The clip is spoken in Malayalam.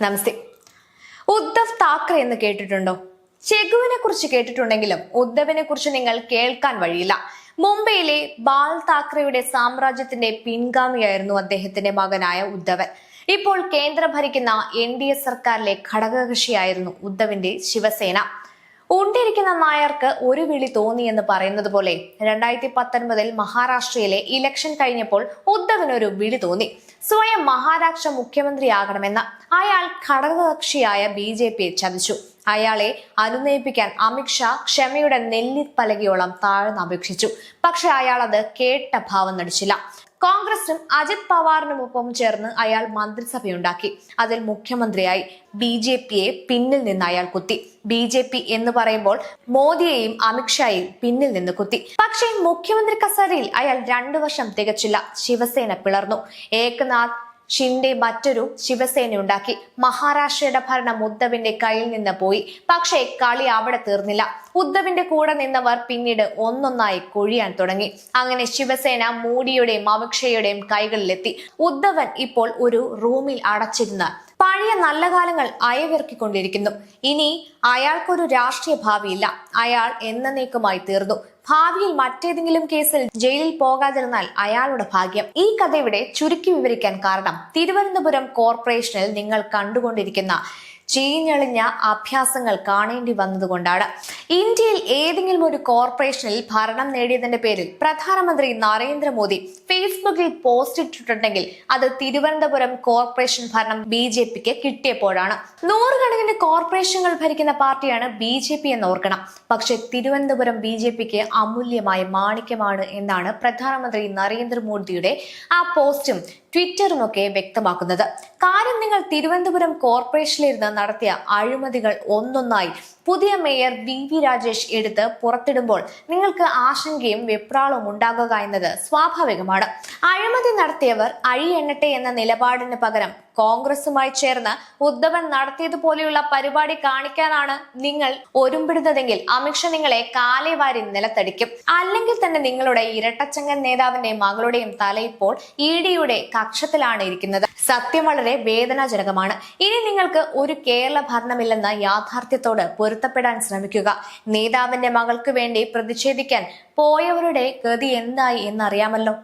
നമസ്തേ. ഉദ്ധവ് താക്കറെ എന്ന് കേട്ടിട്ടുണ്ടോ? ചെഗുവിനെ കുറിച്ച് കേട്ടിട്ടുണ്ടെങ്കിലും ഉദ്ധവിനെ കുറിച്ച് നിങ്ങൾ കേൾക്കാൻ വഴിയില്ല. മുംബൈയിലെ ബാൽ താക്കറെയുടെ സാമ്രാജ്യത്തിന്റെ പിൻഗാമിയായിരുന്നു അദ്ദേഹത്തിന്റെ മകനായ ഉദ്ധവൻ. ഇപ്പോൾ കേന്ദ്രം ഭരിക്കുന്ന NDA സർക്കാരിലെ ഘടകകക്ഷിയായിരുന്നു ഉദ്ധവിന്റെ ശിവസേന. ഉണ്ടിരിക്കുന്ന നായർക്ക് ഒരു വിളി തോന്നി എന്ന് പറയുന്നത് പോലെ 2019 മഹാരാഷ്ട്രയിലെ ഇലക്ഷൻ കഴിഞ്ഞപ്പോൾ ഉദ്ധവിനൊരു വിളി തോന്നി. സ്വയം മഹാരാഷ്ട്ര മുഖ്യമന്ത്രിയാകണമെന്ന്. അയാൾ ഘടകകക്ഷിയായ BJPയെ ചതിച്ചു. അയാളെ അനുനയിപ്പിക്കാൻ അമിത്ഷാ ക്ഷമയുടെ നെല്ലിപ്പലകയോളം താഴ്ന്നപേക്ഷിച്ചു. പക്ഷെ അയാൾ അത് കേട്ട ഭാവം നടിച്ചില്ല. കോൺഗ്രസിനും അജിത് പവാറിനുമൊപ്പം ചേർന്ന് അയാൾ മന്ത്രിസഭയുണ്ടാക്കി. അതിൽ മുഖ്യമന്ത്രിയായി. BJPയെ പിന്നിൽ നിന്ന് അയാൾ കുത്തി. BJP എന്ന് പറയുമ്പോൾ മോദിയെയും അമിത്ഷായെയും പിന്നിൽ നിന്ന് കുത്തി. പക്ഷേ മുഖ്യമന്ത്രി കസേരയിൽ അയാൾ 2 വർഷം തികച്ചില്ല. ശിവസേന പിളർന്നു. ഏകനാഥ് ഷിൻഡെ മറ്റൊരു ശിവസേന ഉണ്ടാക്കി. മഹാരാഷ്ട്രയുടെ ഭരണം ഉദ്ധവിന്റെ കയ്യിൽ നിന്ന് പോയി. പക്ഷേ കളി അവിടെ തീർന്നില്ല. ഉദ്ധവിന്റെ കൂടെ നിന്നവർ പിന്നീട് ഒന്നൊന്നായി കൊഴിയാൻ തുടങ്ങി. അങ്ങനെ ശിവസേന മോഡിയുടെയും അമിത്ഷായുടെയും കൈകളിലെത്തി. ഉദ്ധവൻ ഇപ്പോൾ ഒരു റൂമിൽ അടച്ചിരുന്ന് പഴയ നല്ല കാലങ്ങൾ അയവിറക്കിക്കൊണ്ടിരിക്കുന്നു. ഇനി അയാൾക്കൊരു രാഷ്ട്രീയ ഭാവിയില്ല. അയാൾ എന്നേക്കുമായി തീർന്നു. ഭാവിയിൽ മറ്റേതെങ്കിലും കേസിൽ ജയിലിൽ പോകാതിരുന്നാൽ അയാളുടെ ഭാഗ്യം. ഈ കഥ ഇവിടെ ചുരുക്കി വിവരിക്കാൻ കാരണം തിരുവനന്തപുരം കോർപ്പറേഷനിൽ നിങ്ങൾ കണ്ടുകൊണ്ടിരിക്കുന്ന ചീഞ്ഞളിഞ്ഞ അഭ്യാസങ്ങൾ കാണേണ്ടി വന്നതുകൊണ്ടാണ്. ഇന്ത്യയിൽ ഏതെങ്കിലും ഒരു കോർപ്പറേഷനിൽ ഭരണം നേടിയതിന്റെ പേരിൽ പ്രധാനമന്ത്രി നരേന്ദ്രമോദി ഫേസ്ബുക്കിൽ പോസ്റ്റ് ഇട്ടിട്ടുണ്ടെങ്കിൽ അത് തിരുവനന്തപുരം കോർപ്പറേഷൻ ഭരണം BJPക്ക് കിട്ടിയപ്പോഴാണ്. 100 കണക്കിന് കോർപ്പറേഷനുകൾ ഭരിക്കുന്ന പാർട്ടിയാണ് BJP എന്ന് ഓർക്കണം. പക്ഷെ തിരുവനന്തപുരം BJPക്ക് അമൂല്യമായ മാണിക്യമാണ് എന്നാണ് പ്രധാനമന്ത്രി നരേന്ദ്രമോദിയുടെ ആ പോസ്റ്റും ട്വിറ്ററും ഒക്കെ വ്യക്തമാക്കുന്നത്. കാര്യം, നിങ്ങൾ തിരുവനന്തപുരം കോർപ്പറേഷനിലിരുന്ന് നടത്തിയ അഴിമതികൾ ഒന്നൊന്നായി പുതിയ മേയർ VV രാജേഷ് എടുത്ത് പുറത്തിടുമ്പോൾ നിങ്ങൾക്ക് ആശങ്കയും വെപ്രാളവും ഉണ്ടാകുക എന്നത് സ്വാഭാവികമാണ്. അഴിമതി നടത്തിയവർ അഴിയെണ്ണട്ടെ എന്ന നിലപാടിന് പകരം കോൺഗ്രസുമായി ചേർന്ന് ഉദ്ധവൻ നടത്തിയതുപോലെയുള്ള പരിപാടി കാണിക്കാനാണ് നിങ്ങൾ ഒരുമ്പിടുന്നതെങ്കിൽ അമിത്ഷാ നിങ്ങളെ കാലേ വാരി നിലത്തടിക്കും. അല്ലെങ്കിൽ തന്നെ നിങ്ങളുടെ ഇരട്ടച്ചങ്കൻ നേതാവിന്റെ മകളുടെയും തല ഇപ്പോൾ EDയുടെ കക്ഷത്തിലാണ് ഇരിക്കുന്നത്. സത്യം വളരെ വേദനാജനകമാണ്. ഇനി നിങ്ങൾക്ക് ഒരു കേരള ഭരണമില്ലെന്ന യാഥാർത്ഥ്യത്തോട് പൊരുത്തപ്പെടാൻ ശ്രമിക്കുക. നേതാവിന്റെ മകൾക്ക് വേണ്ടി പ്രതിഷേധിക്കാൻ പോയവരുടെ ഗതി എന്തായി എന്നറിയാമല്ലോ.